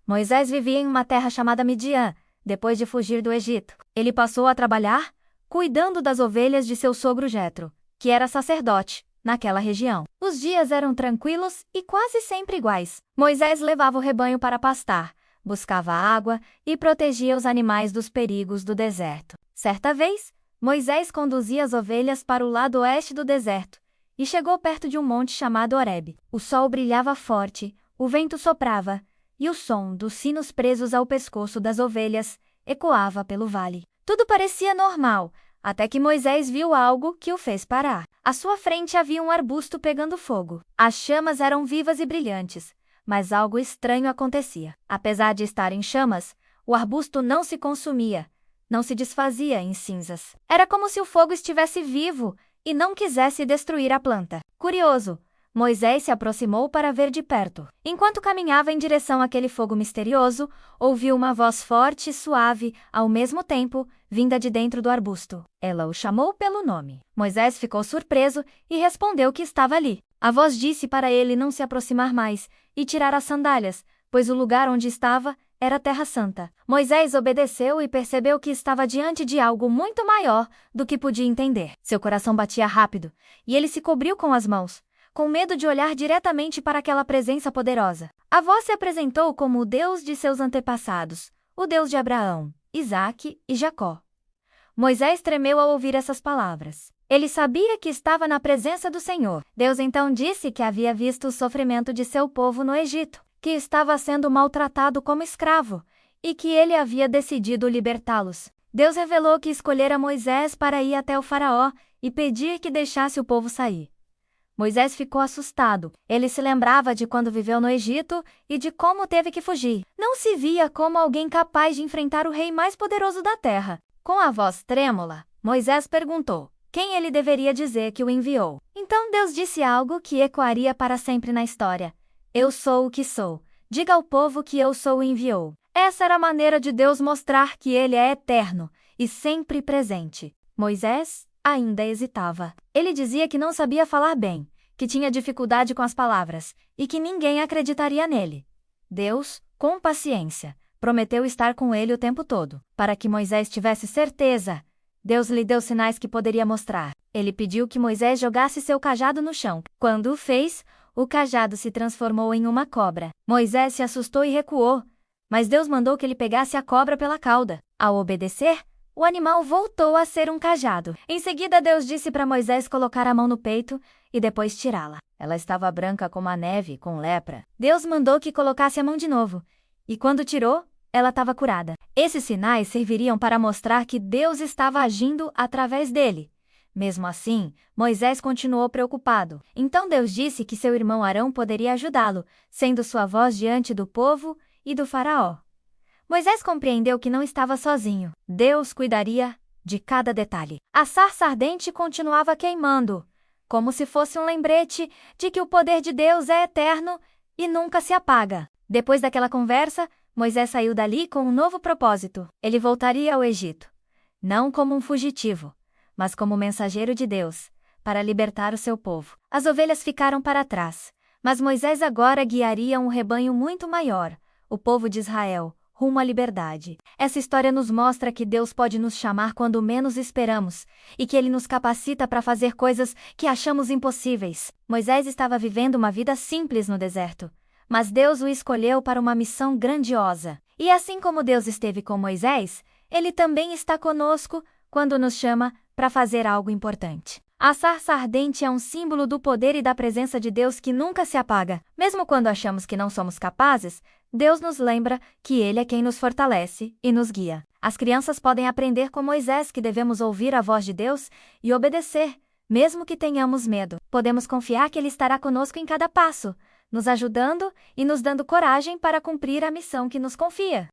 Moisés vivia em uma terra chamada Midian, depois de fugir do Egito. Ele passou a trabalhar cuidando das ovelhas de seu sogro Jetro, que era sacerdote naquela região. Os dias eram tranquilos e quase sempre iguais. Moisés levava o rebanho para pastar, buscava água e protegia os animais dos perigos do deserto. Certa vez, Moisés conduzia as ovelhas para o lado oeste do deserto e chegou perto de um monte chamado Horebe. O sol brilhava forte, o vento soprava e o som dos sinos presos ao pescoço das ovelhas ecoava pelo vale. Tudo parecia normal, até que Moisés viu algo que o fez parar. À sua frente havia um arbusto pegando fogo. As chamas eram vivas e brilhantes, mas algo estranho acontecia. Apesar de estar em chamas, o arbusto não se consumia, não se desfazia em cinzas. Era como se o fogo estivesse vivo e não quisesse destruir a planta. Curioso, Moisés se aproximou para ver de perto. Enquanto caminhava em direção àquele fogo misterioso, ouviu uma voz forte e suave, ao mesmo tempo, vinda de dentro do arbusto. Ela o chamou pelo nome. Moisés ficou surpreso e respondeu que estava ali. A voz disse para ele não se aproximar mais e tirar as sandálias, pois o lugar onde estava era Terra Santa. Moisés obedeceu e percebeu que estava diante de algo muito maior do que podia entender. Seu coração batia rápido e ele se cobriu com as mãos, com medo de olhar diretamente para aquela presença poderosa. A voz se apresentou como o Deus de seus antepassados, o Deus de Abraão, Isaque e Jacó. Moisés tremeu ao ouvir essas palavras. Ele sabia que estava na presença do Senhor. Deus então disse que havia visto o sofrimento de seu povo no Egito, que estava sendo maltratado como escravo, e que ele havia decidido libertá-los. Deus revelou que escolhera Moisés para ir até o faraó e pedir que deixasse o povo sair. Moisés ficou assustado. Ele se lembrava de quando viveu no Egito e de como teve que fugir. Não se via como alguém capaz de enfrentar o rei mais poderoso da terra. Com a voz trêmula, Moisés perguntou quem ele deveria dizer que o enviou. Então Deus disse algo que ecoaria para sempre na história. Eu sou o que sou. Diga ao povo que eu sou o enviou. Essa era a maneira de Deus mostrar que ele é eterno e sempre presente. Moisés ainda hesitava. Ele dizia que não sabia falar bem, que tinha dificuldade com as palavras e que ninguém acreditaria nele. Deus, com paciência, prometeu estar com ele o tempo todo. Para que Moisés tivesse certeza, Deus lhe deu sinais que poderia mostrar. Ele pediu que Moisés jogasse seu cajado no chão. Quando o fez, o cajado se transformou em uma cobra. Moisés se assustou e recuou, mas Deus mandou que ele pegasse a cobra pela cauda. Ao obedecer, o animal voltou a ser um cajado. Em seguida, Deus disse para Moisés colocar a mão no peito e depois tirá-la. Ela estava branca como a neve, com lepra. Deus mandou que colocasse a mão de novo, e quando tirou, ela estava curada. Esses sinais serviriam para mostrar que Deus estava agindo através dele. Mesmo assim, Moisés continuou preocupado. Então Deus disse que seu irmão Arão poderia ajudá-lo, sendo sua voz diante do povo e do faraó. Moisés compreendeu que não estava sozinho. Deus cuidaria de cada detalhe. A sarça ardente continuava queimando, como se fosse um lembrete de que o poder de Deus é eterno e nunca se apaga. Depois daquela conversa, Moisés saiu dali com um novo propósito. Ele voltaria ao Egito, não como um fugitivo, mas como mensageiro de Deus, para libertar o seu povo. As ovelhas ficaram para trás, mas Moisés agora guiaria um rebanho muito maior, o povo de Israel, rumo à liberdade. Essa história nos mostra que Deus pode nos chamar quando menos esperamos e que Ele nos capacita para fazer coisas que achamos impossíveis. Moisés estava vivendo uma vida simples no deserto, mas Deus o escolheu para uma missão grandiosa. E assim como Deus esteve com Moisés, Ele também está conosco quando nos chama para fazer algo importante. A sarça ardente é um símbolo do poder e da presença de Deus que nunca se apaga. Mesmo quando achamos que não somos capazes, Deus nos lembra que Ele é quem nos fortalece e nos guia. As crianças podem aprender com Moisés que devemos ouvir a voz de Deus e obedecer, mesmo que tenhamos medo. Podemos confiar que Ele estará conosco em cada passo, nos ajudando e nos dando coragem para cumprir a missão que nos confia.